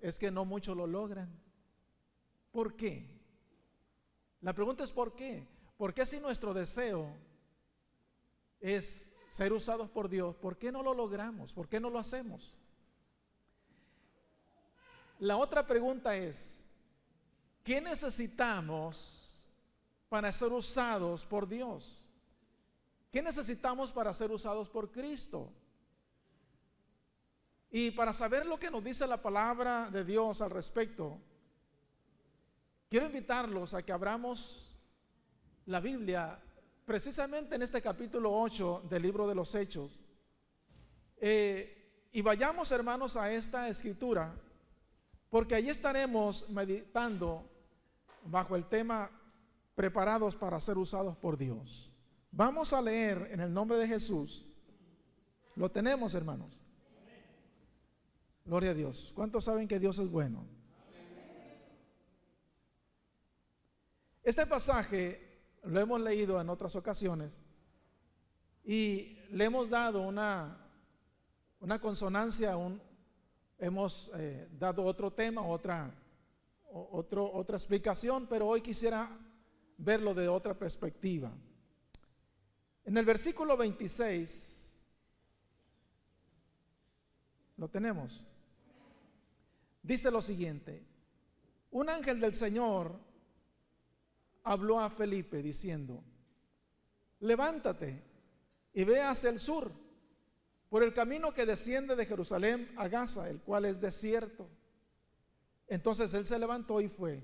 es que no muchos lo logran. ¿Por qué? La pregunta es ¿por qué? Porque si nuestro deseo es ser usados por Dios, ¿por qué no lo logramos? ¿Por qué no lo hacemos? La otra pregunta es, ¿qué necesitamos para ser usados por Dios? ¿Qué necesitamos para ser usados por Cristo? Y para saber lo que nos dice la palabra de Dios al respecto, quiero invitarlos a que abramos la Biblia precisamente en este capítulo 8 del libro de los Hechos. Y vayamos, hermanos, a esta escritura, porque allí estaremos meditando bajo el tema preparados para ser usados por Dios. Vamos a leer en el nombre de Jesús. ¿Lo tenemos, hermanos? Gloria a Dios. ¿Cuántos saben que Dios es bueno? Este pasaje lo hemos leído en otras ocasiones y le hemos dado una consonancia, hemos dado otro tema, otra explicación, pero hoy quisiera verlo de otra perspectiva. En el versículo 26, ¿lo tenemos? Dice lo siguiente: un ángel del Señor habló a Felipe diciendo: levántate y ve hacia el sur, por el camino que desciende de Jerusalén a Gaza, el cual es desierto. Entonces él se levantó y fue.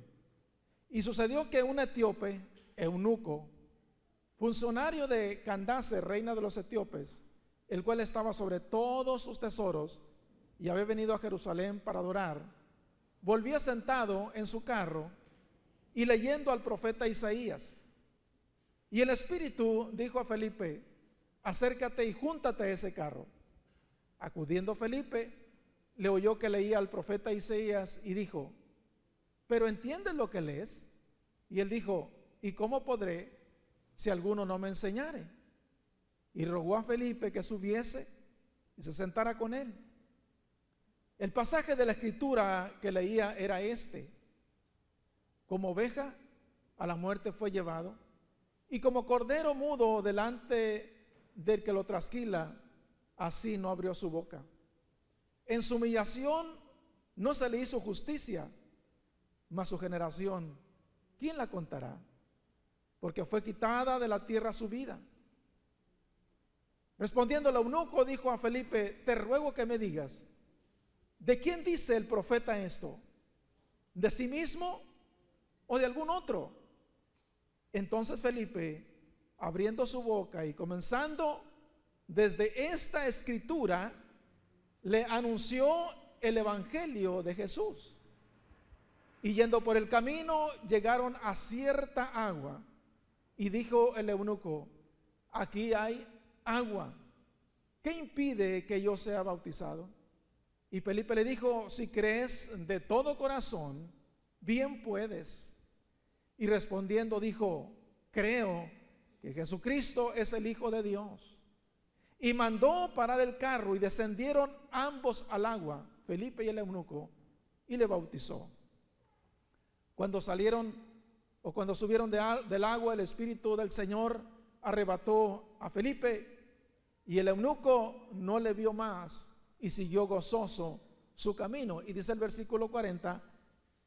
Y sucedió que un etíope, eunuco, funcionario de Candace, reina de los etíopes, el cual estaba sobre todos sus tesoros y había venido a Jerusalén para adorar, volvía sentado en su carro y leyendo al profeta Isaías. Y el Espíritu dijo a Felipe: acércate y júntate a ese carro. Acudiendo Felipe, le oyó que leía al profeta Isaías y dijo: ¿pero entiendes lo que lees? Y él dijo: ¿y cómo podré si alguno no me enseñare? Y rogó a Felipe que subiese y se sentara con él. El pasaje de la escritura que leía era este: como oveja a la muerte fue llevado, y como cordero mudo delante del que lo trasquila, así no abrió su boca. En su humillación no se le hizo justicia, mas su generación, ¿quién la contará? Porque fue quitada de la tierra su vida. Respondiendo el eunuco, dijo a Felipe: te ruego que me digas, ¿de quién dice el profeta esto? ¿De sí mismo o de algún otro? Entonces Felipe, abriendo su boca y comenzando desde esta escritura, le anunció el evangelio de Jesús. Y yendo por el camino, llegaron a cierta agua, y dijo el eunuco: aquí hay agua, ¿qué impide que yo sea bautizado? Y Felipe le dijo: si crees de todo corazón, bien puedes. Y respondiendo dijo: creo que Jesucristo es el Hijo de Dios. Y mandó parar el carro, y descendieron ambos al agua, Felipe y el eunuco, y le bautizó. Cuando subieron del agua, el Espíritu del Señor arrebató a Felipe, y el eunuco no le vio más y siguió gozoso su camino. Y dice el versículo 40: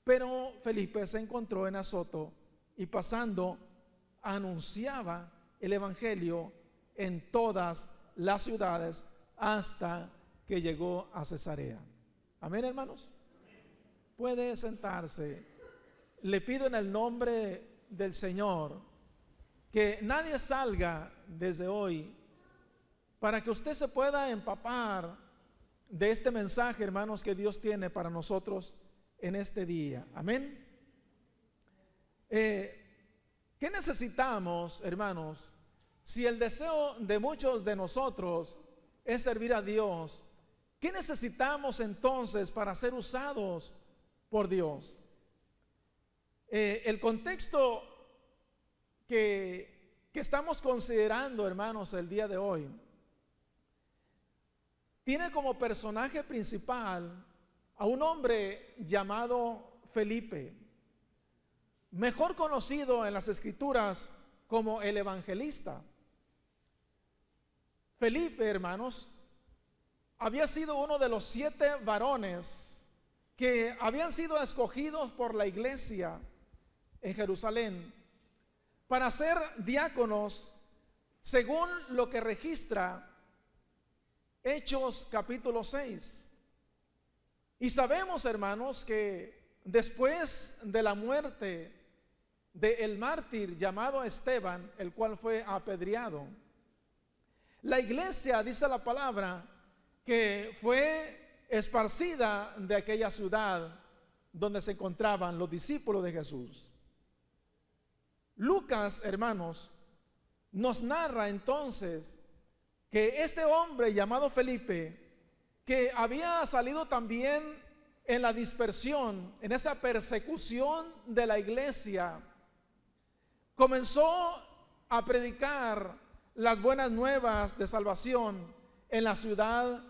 pero Felipe se encontró en Azoto, y pasando anunciaba el evangelio en todas las ciudades hasta que llegó a Cesarea. Amén, hermanos. Puede sentarse. Le pido en el nombre del Señor que nadie salga desde hoy, para que usted se pueda empapar de este mensaje, hermanos, que Dios tiene para nosotros en este día. Amén. ¿Qué necesitamos, hermanos? Si el deseo de muchos de nosotros es servir a Dios, ¿qué necesitamos entonces para ser usados por Dios? El contexto que estamos considerando, hermanos, el día de hoy, tiene como personaje principal a un hombre llamado Felipe, mejor conocido en las Escrituras como el evangelista. Felipe, hermanos, había sido uno de los 7 varones que habían sido escogidos por la iglesia en Jerusalén para ser diáconos, según lo que registra Hechos capítulo 6. Y sabemos, hermanos, que después de la muerte del mártir llamado Esteban, el cual fue apedreado, la iglesia, dice la palabra, que fue esparcida de aquella ciudad donde se encontraban los discípulos de Jesús. Lucas, hermanos, nos narra entonces que este hombre llamado Felipe, que había salido también en la dispersión, en esa persecución de la iglesia, comenzó a predicar las buenas nuevas de salvación en la ciudad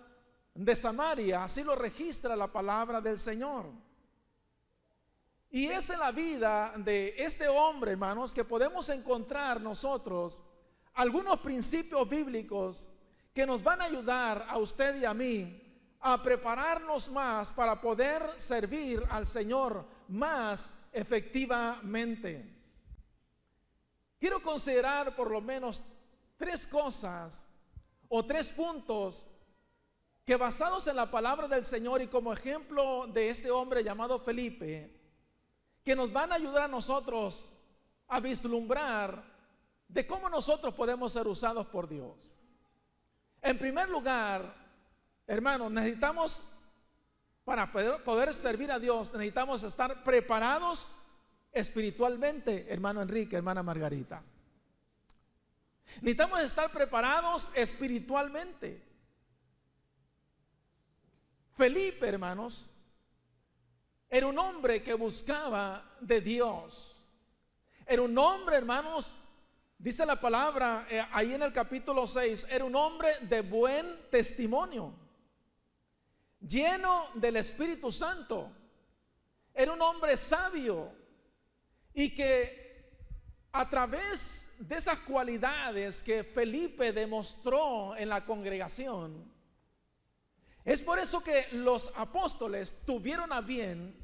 de Samaria. Así lo registra la palabra del Señor. Y es en la vida de este hombre, hermanos, que podemos encontrar nosotros algunos principios bíblicos que nos van a ayudar a usted y a mí a prepararnos más para poder servir al Señor más efectivamente. Quiero considerar por lo menos 3 cosas o 3 puntos que, basados en la palabra del Señor y como ejemplo de este hombre llamado Felipe, que nos van a ayudar a nosotros a vislumbrar de cómo nosotros podemos ser usados por Dios. En primer lugar, hermanos, necesitamos, para poder servir a Dios, necesitamos estar preparados espiritualmente, hermano Enrique, hermana Margarita. Necesitamos estar preparados espiritualmente. Felipe, hermanos, era un hombre que buscaba de Dios. Era un hombre, hermanos, dice la palabra ahí en el capítulo 6, era un hombre de buen testimonio, lleno del Espíritu Santo. Era un hombre sabio y que a través de esas cualidades que Felipe demostró en la congregación, es por eso que los apóstoles tuvieron a bien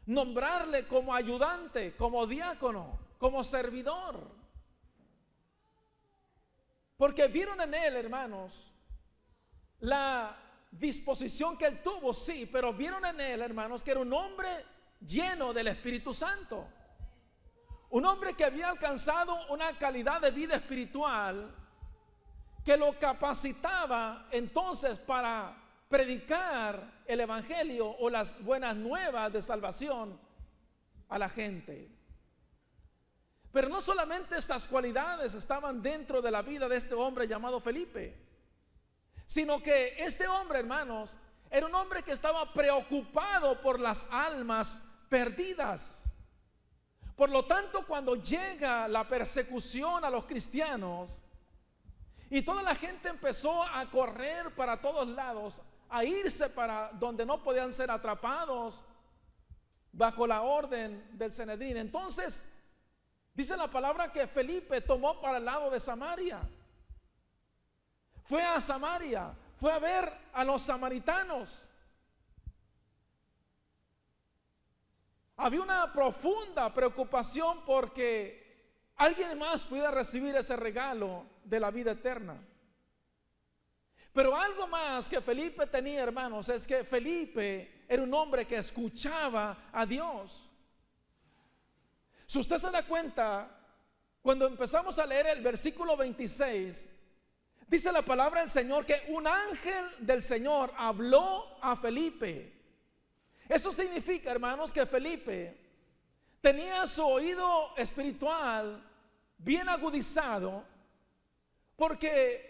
nombrarle como ayudante, como diácono, como servidor. Porque vieron en él, hermanos, la disposición que él tuvo, sí, pero vieron en él, hermanos, que era un hombre lleno del Espíritu Santo. Un hombre que había alcanzado una calidad de vida espiritual que lo capacitaba entonces para predicar el evangelio o las buenas nuevas de salvación a la gente. Pero no solamente estas cualidades estaban dentro de la vida de este hombre llamado Felipe, sino que este hombre, hermanos, era un hombre que estaba preocupado por las almas perdidas. Por lo tanto, cuando llega la persecución a los cristianos y toda la gente empezó a correr para todos lados, a irse para donde no podían ser atrapados bajo la orden del Sanedrín, entonces dice la palabra que Felipe tomó para el lado de Samaria. Fue a Samaria, fue a ver a los samaritanos. Había una profunda preocupación porque alguien más pudiera recibir ese regalo de la vida eterna. Pero algo más que Felipe tenía, hermanos, es que Felipe era un hombre que escuchaba a Dios. Si usted se da cuenta, cuando empezamos a leer el versículo 26, dice la palabra del Señor que un ángel del Señor habló a Felipe. Eso significa, hermanos, que Felipe tenía su oído espiritual bien agudizado, porque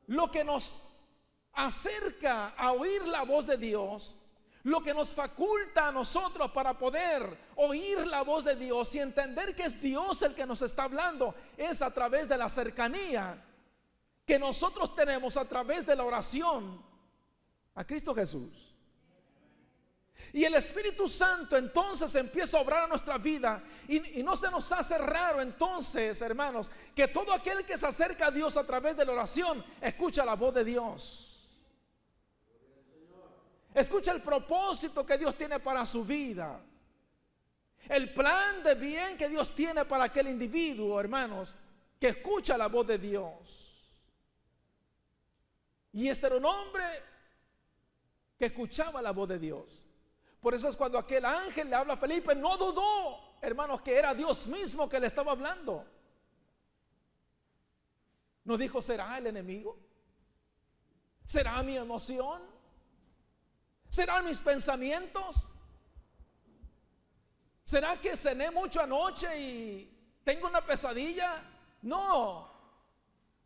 lo que nos acerca a oír la voz de Dios, lo que nos faculta a nosotros para poder oír la voz de Dios y entender que es Dios el que nos está hablando, es a través de la cercanía que nosotros tenemos a través de la oración a Cristo Jesús. Y el Espíritu Santo entonces empieza a obrar en nuestra vida y no se nos hace raro entonces, hermanos, que todo aquel que se acerca a Dios a través de la oración escucha la voz de Dios. Escucha el propósito que Dios tiene para su vida. El plan de bien que Dios tiene para aquel individuo, hermanos, que escucha la voz de Dios. Y este era un hombre que escuchaba la voz de Dios. Por eso es cuando aquel ángel le habla a Felipe, no dudó, hermanos, que era Dios mismo que le estaba hablando. No dijo, ¿será el enemigo? ¿Será mi emoción? ¿Serán mis pensamientos? ¿Será que cené mucho anoche y tengo una pesadilla? No.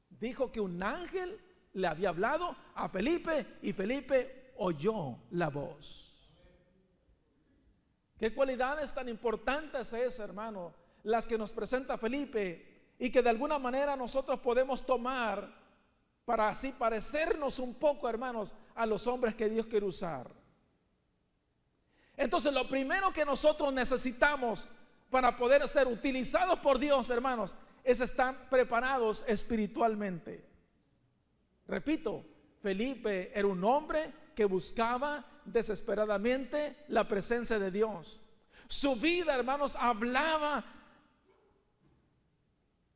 Dijo que un ángel le había hablado a Felipe y Felipe oyó la voz. ¿Qué cualidades tan importantes es, hermano, las que nos presenta Felipe y que de alguna manera nosotros podemos tomar para así parecernos un poco, hermanos, a los hombres que Dios quiere usar? Entonces, lo primero que nosotros necesitamos para poder ser utilizados por Dios, hermanos, es estar preparados espiritualmente. Repito, Felipe era un hombre que buscaba desesperadamente la presencia de Dios. Su vida, hermanos, hablaba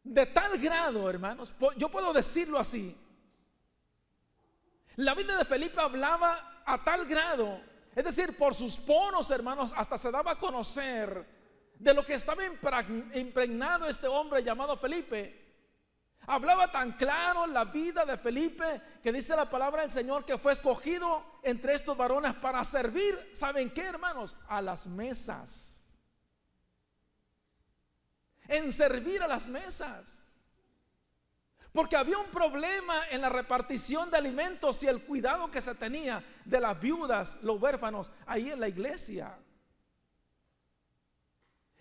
de tal grado, hermanos, yo puedo decirlo así. La vida de Felipe hablaba a tal grado, es decir, por sus poros, hermanos, hasta se daba a conocer de lo que estaba impregnado este hombre llamado Felipe. Hablaba tan claro la vida de Felipe que dice la palabra del Señor que fue escogido entre estos varones para servir, ¿saben qué, hermanos? A las mesas. En servir a las mesas. Porque había un problema en la repartición de alimentos y el cuidado que se tenía de las viudas, los huérfanos, ahí en la iglesia.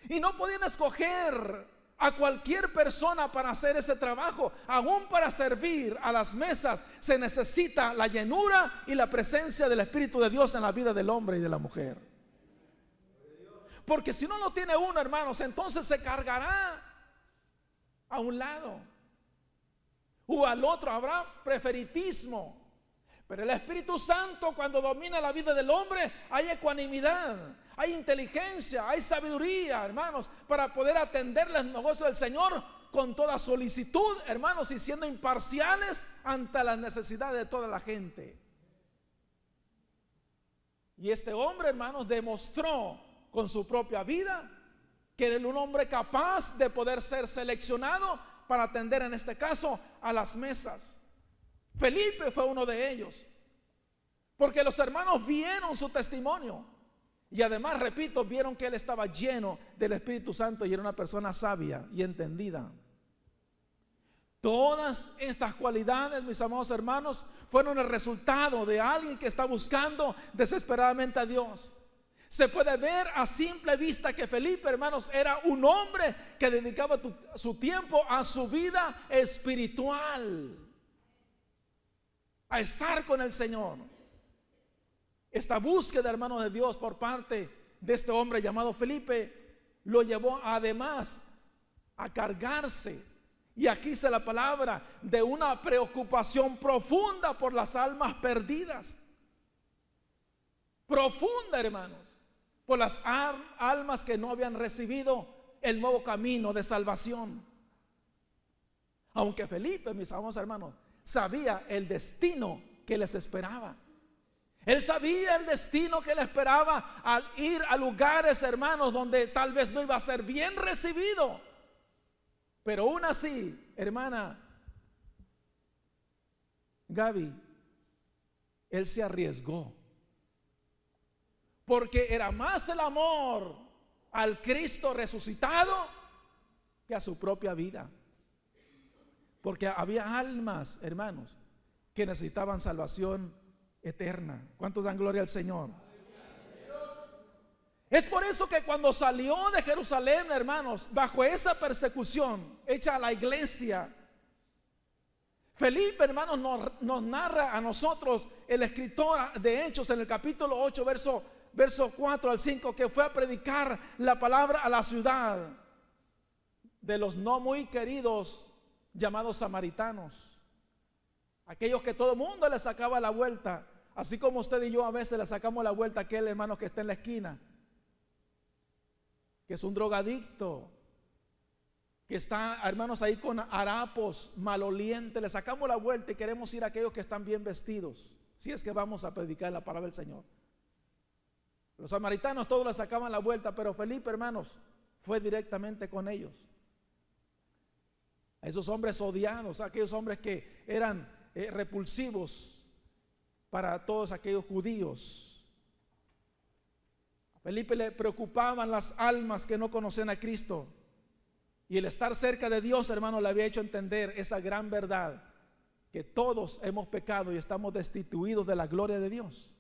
Y no podían escoger a cualquier persona para hacer ese trabajo. Aún para servir a las mesas se necesita la llenura y la presencia del Espíritu de Dios en la vida del hombre y de la mujer. Porque si no lo tiene uno, hermanos, entonces se cargará a un lado o al otro, habrá preferitismo. Pero el Espíritu Santo, cuando domina la vida del hombre, hay ecuanimidad, hay inteligencia, hay sabiduría, hermanos, para poder atender los negocios del Señor con toda solicitud, hermanos, y siendo imparciales ante las necesidades de toda la gente. Y este hombre, hermanos, demostró con su propia vida que era un hombre capaz de poder ser seleccionado para atender, en este caso, a las mesas. Felipe fue uno de ellos, porque los hermanos vieron su testimonio y además, repito, vieron que él estaba lleno del Espíritu Santo y era una persona sabia y entendida. Todas estas cualidades, mis amados hermanos, fueron el resultado de alguien que está buscando desesperadamente a Dios. Se puede ver a simple vista que Felipe, hermanos, era un hombre que dedicaba su tiempo a su vida espiritual, a estar con el Señor. Esta búsqueda, hermanos, de Dios por parte de este hombre llamado Felipe lo llevó además a cargarse, y aquí dice la palabra, de una preocupación profunda por las almas perdidas. Profunda, hermanos, por las almas que no habían recibido el nuevo camino de salvación. Aunque Felipe, mis amados hermanos, sabía el destino que les esperaba. Él sabía el destino que le esperaba al ir a lugares, hermanos, donde tal vez no iba a ser bien recibido. Pero aún así, hermana Gaby, él se arriesgó. Porque era más el amor al Cristo resucitado que a su propia vida. Porque había almas, hermanos, que necesitaban salvación eterna. ¿Cuántos dan gloria al Señor? Es por eso que cuando salió de Jerusalén, hermanos, bajo esa persecución hecha a la iglesia, Felipe, hermanos, nos narra a nosotros el escritor de Hechos en el capítulo 8, verso verso 4 al 5, que fue a predicar la palabra a la ciudad de los no muy queridos llamados samaritanos, aquellos que todo el mundo le sacaba la vuelta, así como usted y yo a veces le sacamos la vuelta a aquel hermano que está en la esquina, que es un drogadicto, que está, hermanos, ahí con harapos, malolientes. Le sacamos la vuelta y queremos ir a aquellos que están bien vestidos, si es que vamos a predicar la palabra del Señor. Los samaritanos todos le sacaban la vuelta, pero Felipe, hermanos, fue directamente con ellos. A esos hombres odiados, a aquellos hombres que eran repulsivos para todos aquellos judíos. A Felipe le preocupaban las almas que no conocían a Cristo. Y el estar cerca de Dios, hermano, le había hecho entender esa gran verdad, que todos hemos pecado y estamos destituidos de la gloria de Dios.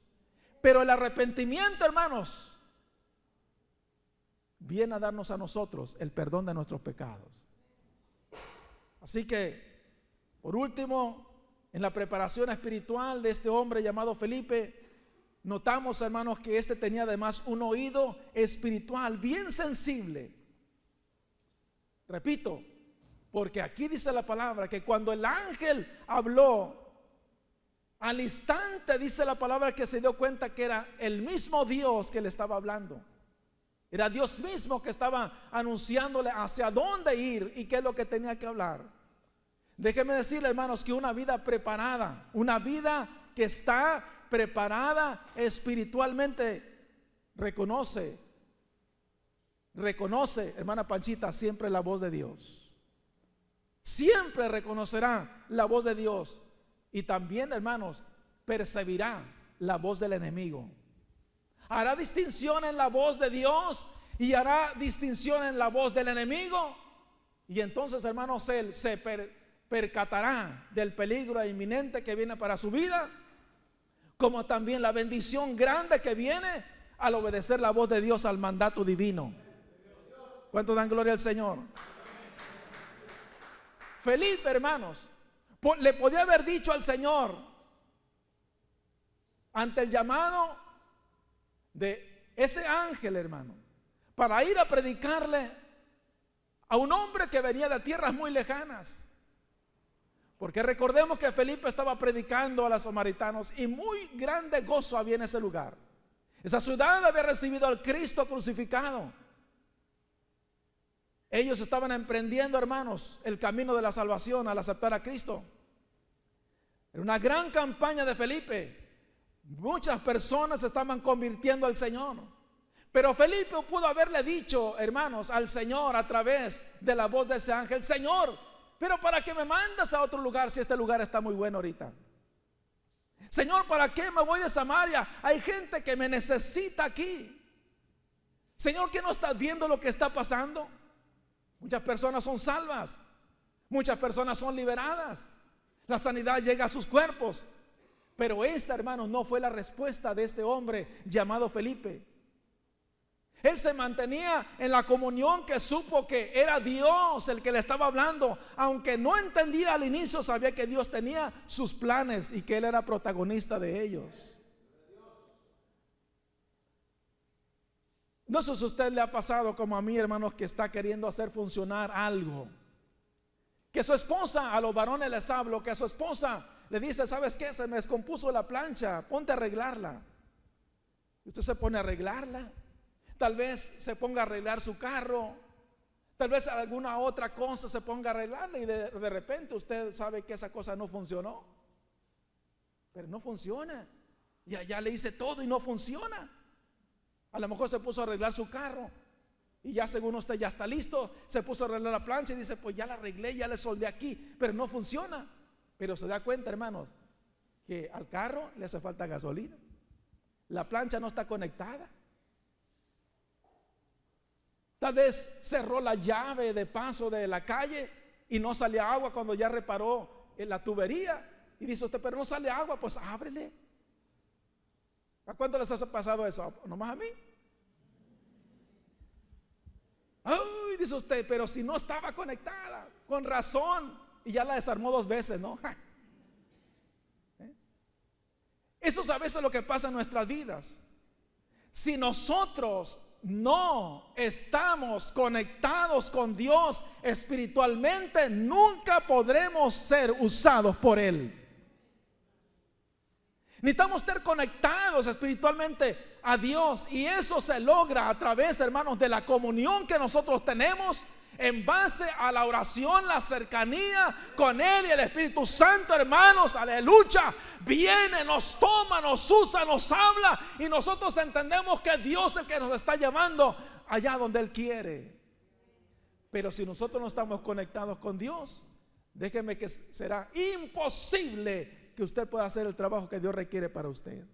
Pero el arrepentimiento, hermanos, viene a darnos a nosotros el perdón de nuestros pecados. Así que, por último, en la preparación espiritual de este hombre llamado Felipe, notamos, hermanos, que este tenía además un oído espiritual bien sensible. Repito, porque aquí dice la palabra que cuando el ángel habló, al instante dice la palabra que se dio cuenta que era el mismo Dios que le estaba hablando. Era Dios mismo que estaba anunciándole hacia dónde ir y qué es lo que tenía que hablar. Déjeme decirle, hermanos, que una vida preparada, una vida que está preparada espiritualmente, reconoce, hermana Panchita, siempre la voz de Dios. Siempre reconocerá la voz de Dios. Y también, hermanos, percibirá la voz del enemigo. Hará distinción en la voz de Dios y hará distinción en la voz del enemigo. Y entonces, hermanos, él se percatará del peligro inminente que viene para su vida, como también la bendición grande que viene al obedecer la voz de Dios al mandato divino. ¿Cuánto dan gloria al Señor? Felipe, hermanos, le podía haber dicho al Señor, ante el llamado de ese ángel, hermano, para ir a predicarle a un hombre que venía de tierras muy lejanas. Porque recordemos que Felipe estaba predicando a los samaritanos y muy grande gozo había en ese lugar. Esa ciudad había recibido al Cristo crucificado. Ellos estaban emprendiendo, hermanos, el camino de la salvación al aceptar a Cristo. Era una gran campaña de Felipe. Muchas personas se estaban convirtiendo al Señor. Pero Felipe pudo haberle dicho, hermanos, al Señor a través de la voz de ese ángel: Señor, pero ¿para qué me mandas a otro lugar si este lugar está muy bueno ahorita? Señor, ¿para qué me voy de Samaria? Hay gente que me necesita aquí. Señor, ¿qué no estás viendo lo que está pasando? Muchas personas son salvas, muchas personas son liberadas, la sanidad llega a sus cuerpos. Pero esta, hermanos, no fue la respuesta de este hombre llamado Felipe. Él se mantenía en la comunión, que supo que era Dios el que le estaba hablando. Aunque no entendía al inicio, sabía que Dios tenía sus planes y que Él era protagonista de ellos. No sé si a usted le ha pasado como a mí, hermanos, que está queriendo hacer funcionar algo. Que su esposa, a los varones les hablo, que su esposa le dice: ¿sabes qué? Se me descompuso la plancha, ponte a arreglarla. Y usted se pone a arreglarla. Tal vez se ponga a arreglar su carro, tal vez alguna otra cosa se ponga a arreglarla, y de repente usted sabe que esa cosa no funcionó. Pero no funciona. Y allá le hice todo y no funciona. A lo mejor se puso a arreglar su carro y ya, según usted, ya está listo. Se puso a arreglar la plancha y dice: pues ya la arreglé, ya le soldé aquí, pero no funciona. Pero se da cuenta, hermanos, que al carro le hace falta gasolina. La plancha no está conectada. Tal vez cerró la llave de paso de la calle y no sale agua cuando ya reparó la tubería. Y dice usted: pero no sale agua, pues ábrele. ¿A cuánto les ha pasado eso? ¿Nomás a mí? Ay, dice usted: pero si no estaba conectada, con razón. Y ya la desarmó 2 veces, ¿no? Eso es a veces lo que pasa en nuestras vidas. si nosotros no estamos conectados con Dios espiritualmente, nunca podremos ser usados por Él. Necesitamos estar conectados espiritualmente a Dios, y eso se logra a través, hermanos, de la comunión que nosotros tenemos en base a la oración, la cercanía con Él y el Espíritu Santo, hermanos. Aleluya, viene, nos toma, nos usa, nos habla, y nosotros entendemos que Dios es el que nos está llevando allá donde Él quiere. Pero si nosotros no estamos conectados con Dios, déjeme que será imposible que usted pueda hacer el trabajo que Dios requiere para usted.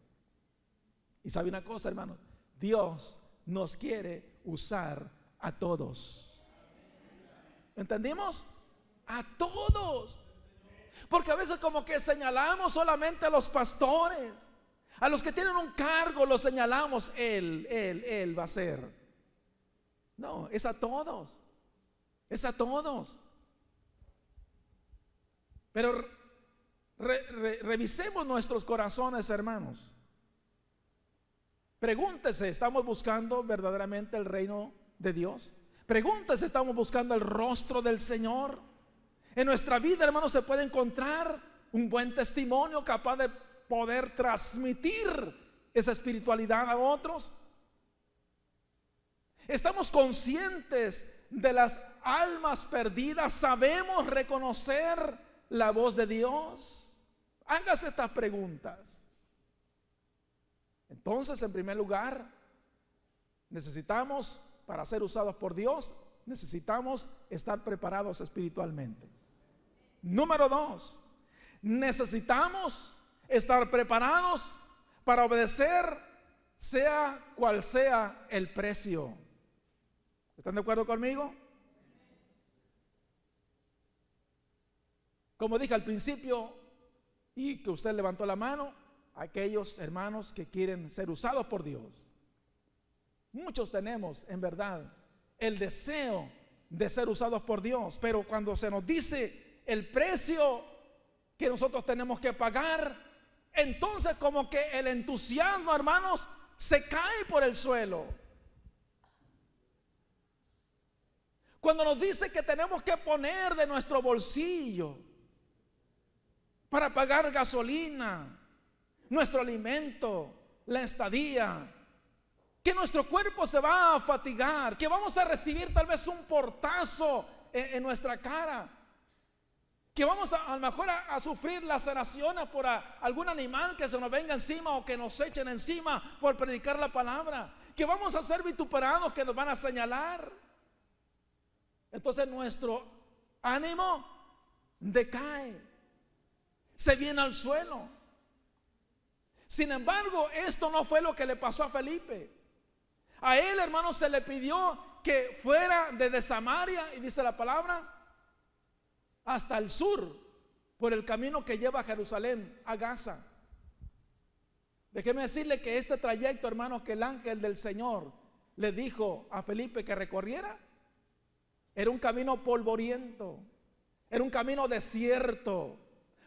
Y sabe una cosa, hermanos, Dios nos quiere usar a todos. ¿Entendimos? A todos. Porque a veces como que señalamos solamente a los pastores, a los que tienen un cargo los señalamos, él va a ser. No, es a todos. Es a todos. Pero revisemos nuestros corazones, hermanos. Pregúntese, ¿estamos buscando verdaderamente el reino de Dios? Pregúntese, ¿estamos buscando el rostro del Señor? En nuestra vida, hermanos, se puede encontrar un buen testimonio capaz de poder transmitir esa espiritualidad a otros. Estamos conscientes de las almas perdidas, sabemos reconocer la voz de Dios. Hágase estas preguntas. Entonces, en primer lugar, necesitamos, para ser usados por Dios, necesitamos estar preparados espiritualmente. Número 2, necesitamos estar preparados para obedecer, sea cual sea el precio. ¿Están de acuerdo conmigo? Como dije al principio, y que usted levantó la mano, aquellos hermanos que quieren ser usados por Dios. Muchos tenemos, en verdad, el deseo de ser usados por Dios, pero cuando se nos dice el precio que nosotros tenemos que pagar, entonces como que el entusiasmo, hermanos, se cae por el suelo. Cuando nos dice que tenemos que poner de nuestro bolsillo para pagar gasolina, nuestro alimento, la estadía, que nuestro cuerpo se va a fatigar, que vamos a recibir tal vez un portazo en nuestra cara, que vamos a lo mejor a sufrir laceraciones por algún animal que se nos venga encima o que nos echen encima por predicar la palabra, que vamos a ser vituperados, que nos van a señalar. Entonces nuestro ánimo decae, se viene al suelo. Sin embargo, esto no fue lo que le pasó a Felipe. A él, hermano, se le pidió que fuera desde Samaria, y dice la palabra, hasta el sur, por el camino que lleva a Jerusalén, a Gaza. Déjeme decirle que este trayecto, hermano, que el ángel del Señor le dijo a Felipe que recorriera, era un camino polvoriento, era un camino desierto.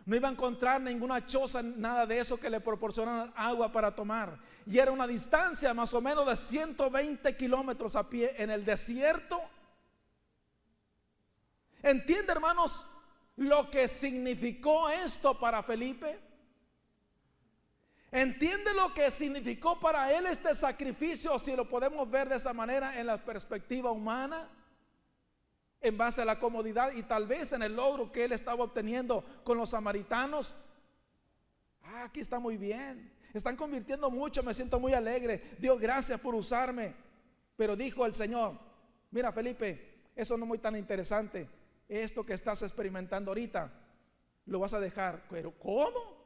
No iba a encontrar ninguna choza, nada de eso que le proporcionaran agua para tomar. Y era una distancia más o menos de 120 kilómetros a pie en el desierto. ¿Entiende, hermanos, lo que significó esto para Felipe? ¿Entiende lo que significó para él este sacrificio, si lo podemos ver de esa manera en la perspectiva humana? En base a la comodidad y tal vez en el logro que él estaba obteniendo con los samaritanos. Aquí está muy bien, están convirtiendo mucho, me siento muy alegre, Dios, gracias por usarme. Pero dijo el Señor: mira, Felipe, eso no es muy tan interesante. Esto que estás experimentando ahorita lo vas a dejar. Pero ¿cómo?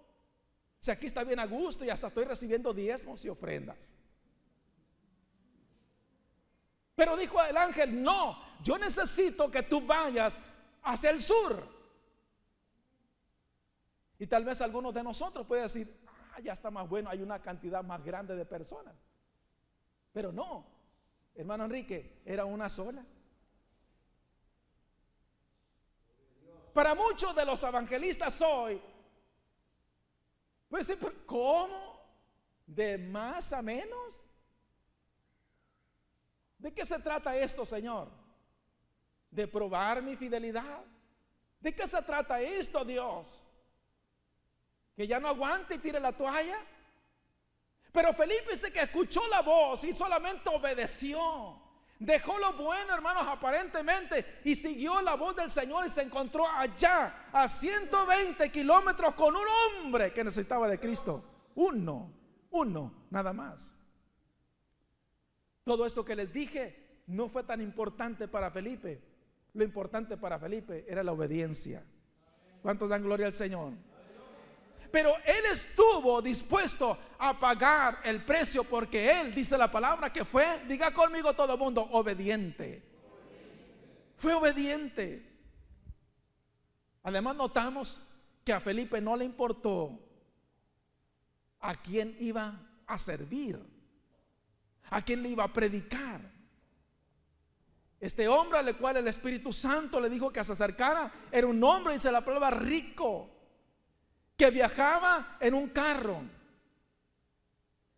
Si aquí está bien a gusto y hasta estoy recibiendo diezmos y ofrendas. Pero dijo el ángel: no, yo necesito que tú vayas hacia el sur. Y tal vez algunos de nosotros pueden decir: ya está más bueno, hay una cantidad más grande de personas. Pero no, hermano Enrique, era una sola. Para muchos de los evangelistas hoy, pues, ¿cómo? ¿De más a menos? ¿De qué se trata esto, Señor? ¿De probar mi fidelidad? ¿De qué se trata esto, Dios? ¿Que ya no aguante y tire la toalla? Pero Felipe dice que escuchó la voz y solamente obedeció. Dejó lo bueno, hermanos, aparentemente, y siguió la voz del Señor y se encontró allá a 120 kilómetros con un hombre que necesitaba de Cristo. Uno, nada más. Todo esto que les dije no fue tan importante para Felipe. Lo importante para Felipe era la obediencia. ¿Cuántos dan gloria al Señor? Pero él estuvo dispuesto a pagar el precio porque él, dice la palabra, que fue, diga conmigo todo el mundo, obediente. Fue obediente. Además notamos que a Felipe no le importó a quién iba a servir, a quién le iba a predicar. Este hombre al cual el Espíritu Santo le dijo que se acercara era un hombre, dice la palabra, rico, que viajaba en un carro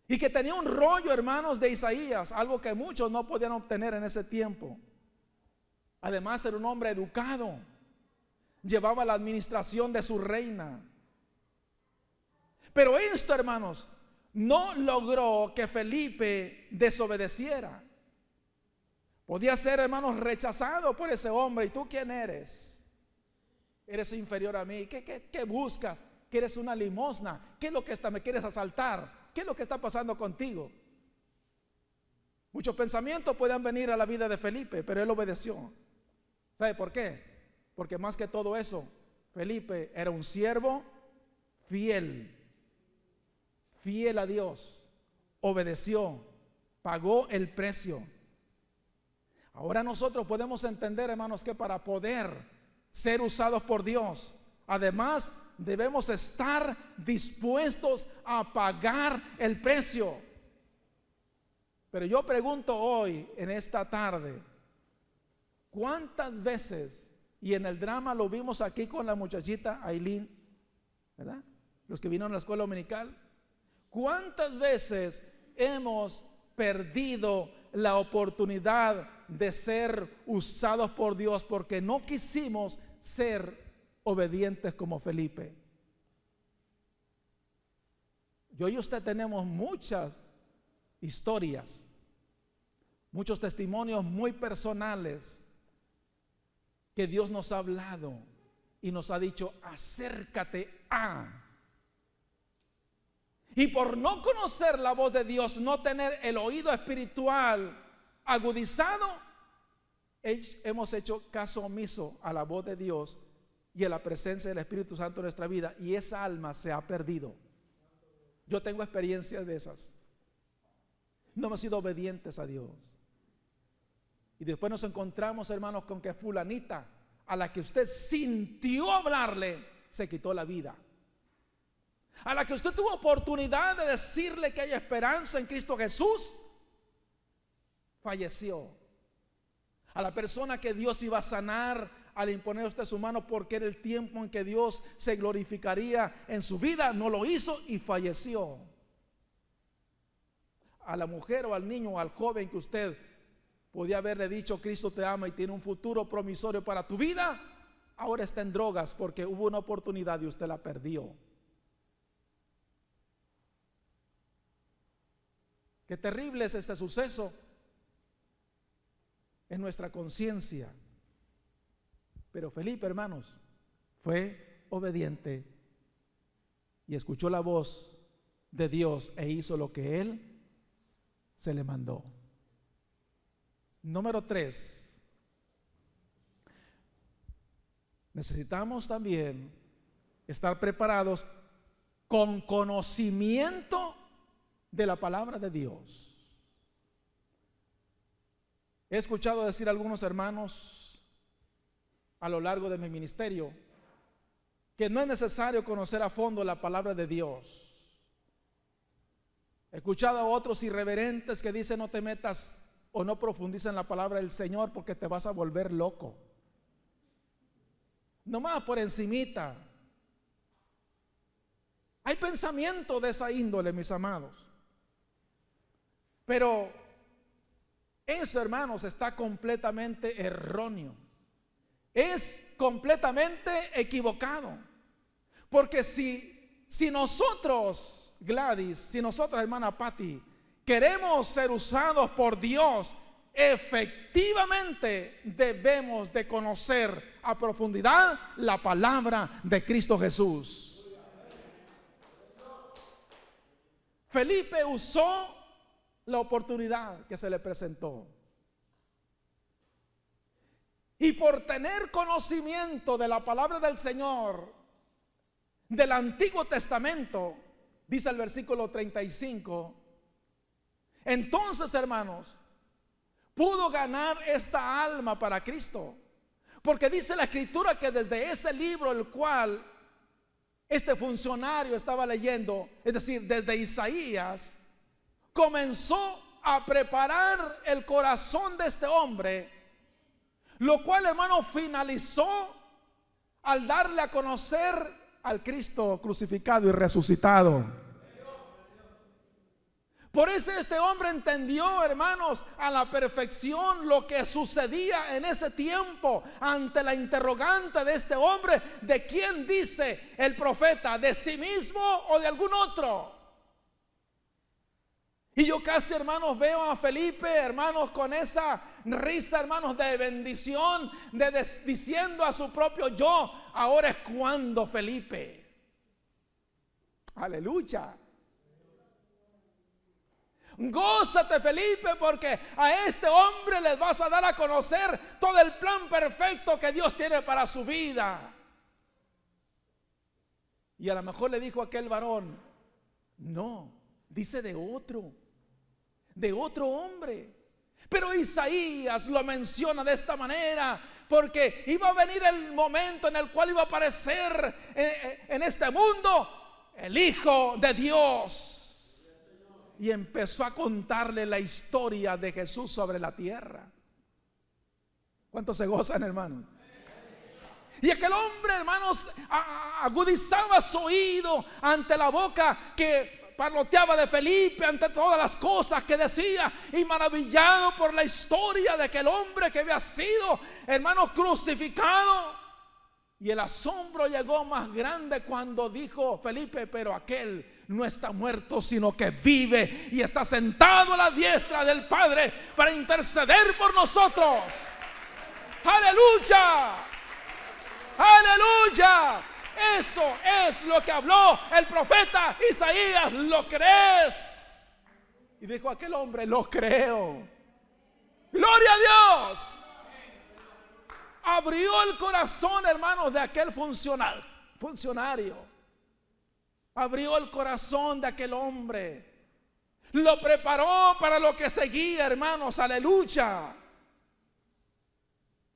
y que tenía un rollo, hermanos, de Isaías, algo que muchos no podían obtener en ese tiempo. Además era un hombre educado, llevaba la administración de su reina. Pero esto, hermanos, no logró que Felipe desobedeciera. Podía ser, hermanos, rechazado por ese hombre. ¿Y tú quién eres? Eres inferior a mí. ¿Qué buscas? ¿Que eres una limosna? ¿Qué es lo que me quieres asaltar? ¿Qué es lo que está pasando contigo? Muchos pensamientos pueden venir a la vida de Felipe, pero él obedeció. ¿Sabe por qué? Porque más que todo eso, Felipe era un siervo fiel a Dios, obedeció, pagó el precio. Ahora nosotros podemos entender, hermanos, que para poder ser usados por Dios, además debemos estar dispuestos a pagar el precio. Pero yo pregunto hoy, en esta tarde, ¿cuántas veces, y en el drama lo vimos aquí con la muchachita Aileen, ¿verdad? Los que vinieron a la escuela dominical, ¿cuántas veces hemos perdido la oportunidad de ser usados por Dios porque no quisimos ser obedientes como Felipe? Yo y usted tenemos muchas historias, muchos testimonios muy personales que Dios nos ha hablado y nos ha dicho: acércate a. Y por no conocer la voz de Dios, no tener el oído espiritual agudizado, hemos hecho caso omiso a la voz de Dios y a la presencia del Espíritu Santo en nuestra vida, y esa alma se ha perdido. Yo tengo experiencias de esas. No hemos sido obedientes a Dios. Y después nos encontramos, hermanos, con que fulanita, a la que usted sintió hablarle, se quitó la vida. A la que usted tuvo oportunidad de decirle que hay esperanza en Cristo Jesús, falleció. A la persona que Dios iba a sanar al imponer usted su mano, porque era el tiempo en que Dios se glorificaría en su vida, no lo hizo y falleció. A la mujer o al niño o al joven que usted podía haberle dicho: Cristo te ama y tiene un futuro promisorio para tu vida, ahora está en drogas porque hubo una oportunidad y usted la perdió. Qué terrible es este suceso en nuestra conciencia. Pero Felipe, hermanos, fue obediente y escuchó la voz de Dios e hizo lo que él se le mandó. Número 3. Necesitamos también estar preparados con conocimiento de la palabra de Dios. He escuchado decir a algunos hermanos a lo largo de mi ministerio que no es necesario conocer a fondo la palabra de Dios. He escuchado a otros irreverentes que dicen: no te metas o no profundices en la palabra del Señor porque te vas a volver loco. Nomás por encimita. Hay pensamiento de esa índole, mis amados. Pero Eso, hermanos, está completamente erróneo. Es completamente equivocado. Porque si nosotros, Gladys, si nosotros, hermana Patty, queremos ser usados por Dios, efectivamente debemos de conocer a profundidad la palabra de Cristo Jesús. Felipe usó la oportunidad que se le presentó. Y por tener conocimiento de la palabra del Señor, del Antiguo Testamento, dice el versículo 35, entonces, hermanos, pudo ganar esta alma para Cristo. Porque dice la Escritura que desde ese libro el cual este funcionario estaba leyendo, es decir, desde Isaías, comenzó a preparar el corazón de este hombre, lo cual, hermano, finalizó al darle a conocer al Cristo crucificado y resucitado. Por eso este hombre entendió, hermanos, a la perfección lo que sucedía en ese tiempo ante la interrogante de este hombre: ¿de quién dice el profeta? ¿De sí mismo o de algún otro? Y yo casi, hermanos, veo a Felipe, hermanos, con esa risa, hermanos, de bendición, diciendo a su propio yo: ahora es cuando, Felipe. Aleluya. Gózate, Felipe, porque a este hombre les vas a dar a conocer todo el plan perfecto que Dios tiene para su vida. Y a lo mejor le dijo aquel varón: no, dice de otro hombre. Pero Isaías lo menciona de esta manera porque iba a venir el momento en el cual iba a aparecer en este mundo el Hijo de Dios. Y empezó a contarle la historia de Jesús sobre la tierra. ¿Cuántos se gozan, hermanos? Y aquel hombre, hermanos, agudizaba su oído ante la boca que parloteaba de Felipe, ante todas las cosas que decía, y maravillado por la historia de aquel hombre que había sido, hermanos, crucificado. Y el asombro llegó más grande cuando dijo Felipe: pero aquel no está muerto, sino que vive y está sentado a la diestra del Padre para interceder por nosotros. ¡Aleluya! ¡Aleluya! Eso es lo que habló el profeta Isaías. ¿Lo crees? Y dijo aquel hombre: lo creo. ¡Gloria a Dios! Abrió el corazón, hermanos, de aquel funcionario. Abrió el corazón de aquel hombre. Lo preparó para lo que seguía, hermanos. Aleluya.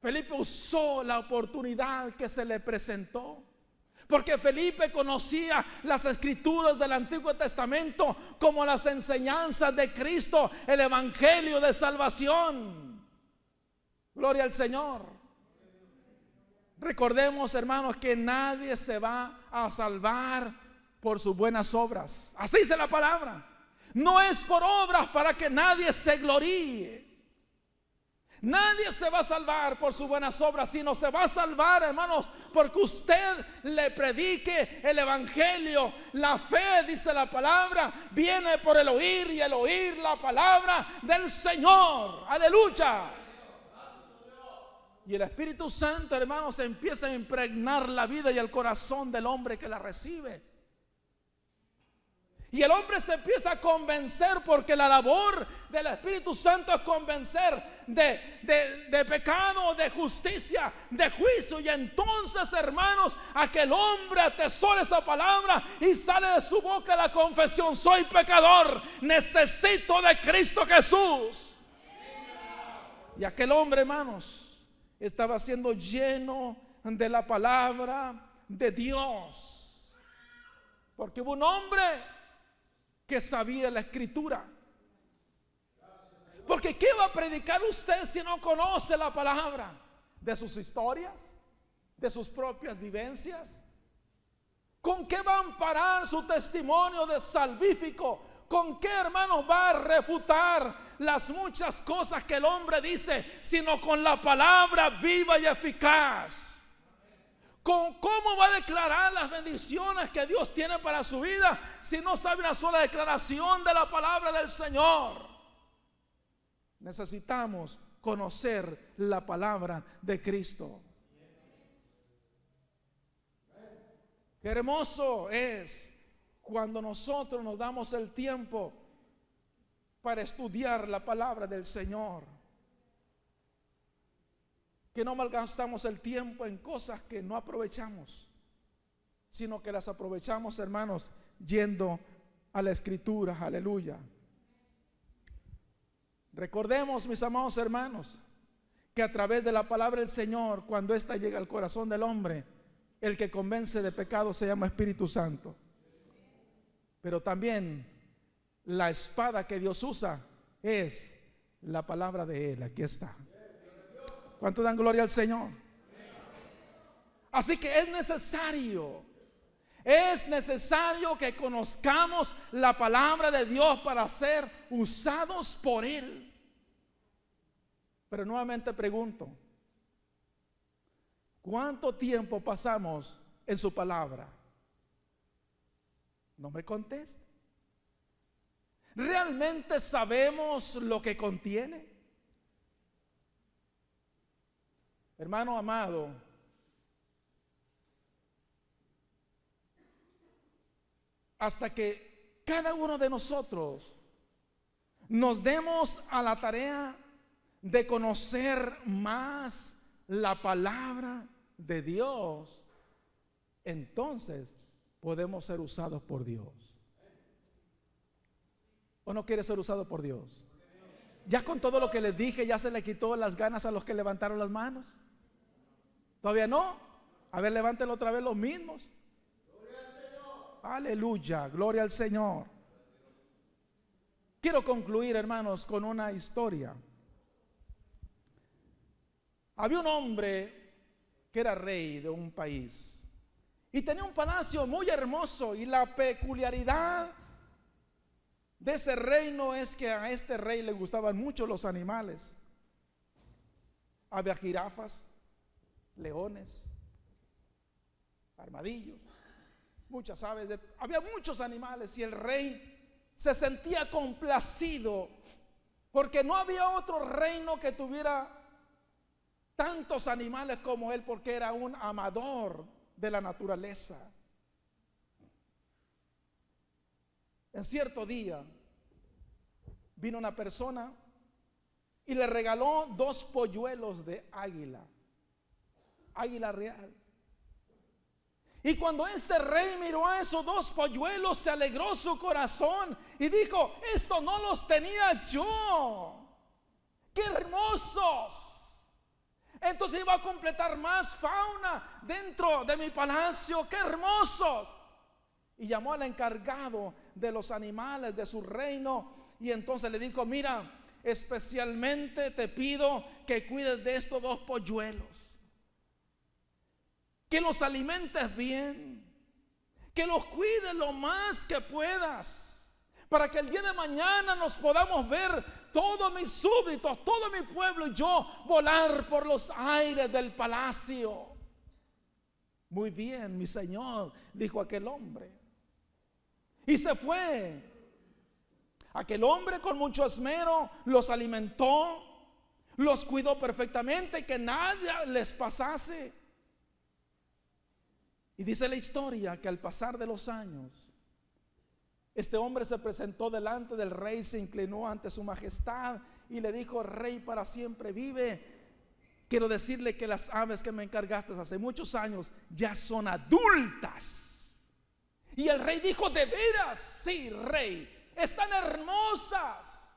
Felipe usó la oportunidad que se le presentó, porque Felipe conocía las escrituras del Antiguo Testamento como las enseñanzas de Cristo, el evangelio de salvación. Gloria al Señor. Recordemos, hermanos, que nadie se va a salvar por sus buenas obras. Así dice la palabra. No es por obras para que nadie se gloríe. Nadie se va a salvar por sus buenas obras, sino se va a salvar, hermanos, porque usted le predique el evangelio. La fe, dice la palabra, viene por el oír, y el oír la palabra del Señor. Aleluya. Y el Espíritu Santo, hermanos, empieza a impregnar la vida y el corazón del hombre que la recibe. Y el hombre se empieza a convencer, porque la labor del Espíritu Santo es convencer de pecado, de justicia, de juicio. Y entonces, hermanos, aquel hombre atesora esa palabra y sale de su boca la confesión: soy pecador, necesito de Cristo Jesús. Y aquel hombre, hermanos, estaba siendo lleno de la palabra de Dios, porque hubo un hombre que sabía la escritura. Porque ¿qué va a predicar usted si no conoce la palabra? ¿De sus historias? ¿De sus propias vivencias? ¿Con qué va a amparar su testimonio de salvífico? ¿Con qué, hermanos, va a refutar las muchas cosas que el hombre dice? Sino con la palabra viva y eficaz. ¿Cómo va a declarar las bendiciones que Dios tiene para su vida si no sabe una sola declaración de la palabra del Señor? Necesitamos conocer la palabra de Cristo. Qué hermoso es cuando nosotros nos damos el tiempo para estudiar la palabra del Señor. Que no malgastamos el tiempo en cosas que no aprovechamos, sino que las aprovechamos, hermanos, yendo a la Escritura. Aleluya. Recordemos, mis amados hermanos, que a través de la palabra del Señor, cuando ésta llega al corazón del hombre, el que convence de pecado se llama Espíritu Santo. Pero también la espada que Dios usa es la palabra de Él. Aquí está. ¿Cuánto dan gloria al Señor? Así que es necesario que conozcamos la palabra de Dios para ser usados por Él. Pero nuevamente pregunto, ¿cuánto tiempo pasamos en su palabra? No me conteste. ¿Realmente sabemos lo que contiene? Hermano amado, hasta que cada uno de nosotros nos demos a la tarea de conocer más la palabra de Dios, entonces podemos ser usados por Dios. ¿O no quiere ser usado por Dios? Ya con todo lo que les dije, ya se le quitó las ganas a los que levantaron las manos. ¿Todavía no? A ver, levántelo otra vez los mismos. Gloria al Señor. Aleluya, gloria al Señor. Quiero concluir, hermanos, con una historia. Había un hombre que era rey de un país y tenía un palacio muy hermoso, y la peculiaridad de ese reino es que a este rey le gustaban mucho los animales. Había jirafas, leones, armadillos, muchas aves, había muchos animales, y el rey se sentía complacido porque no había otro reino que tuviera tantos animales como él, porque era un amador de la naturaleza. En cierto día vino una persona y le regaló 2 polluelos de águila real. Y cuando este rey miró a esos 2 polluelos, se alegró su corazón y dijo: esto no los tenía yo. ¡Qué hermosos! Entonces iba a completar más fauna dentro de mi palacio. ¡Qué hermosos! Y llamó al encargado de los animales de su reino, y entonces le dijo: mira, especialmente te pido que cuides de estos 2 polluelos, que los alimentes bien, que los cuides lo más que puedas, para que el día de mañana nos podamos ver todos mis súbditos, todo mi pueblo y yo volar por los aires del palacio. Muy bien, mi señor, dijo aquel hombre. Y se fue. Aquel hombre con mucho esmero los alimentó, los cuidó perfectamente, que nada les pasase. Y dice la historia que al pasar de los años, este hombre se presentó delante del rey, se inclinó ante su majestad y le dijo: rey, para siempre vive. Quiero decirle que las aves que me encargaste hace muchos años ya son adultas. Y el rey dijo: ¿de veras? Sí, rey, están hermosas.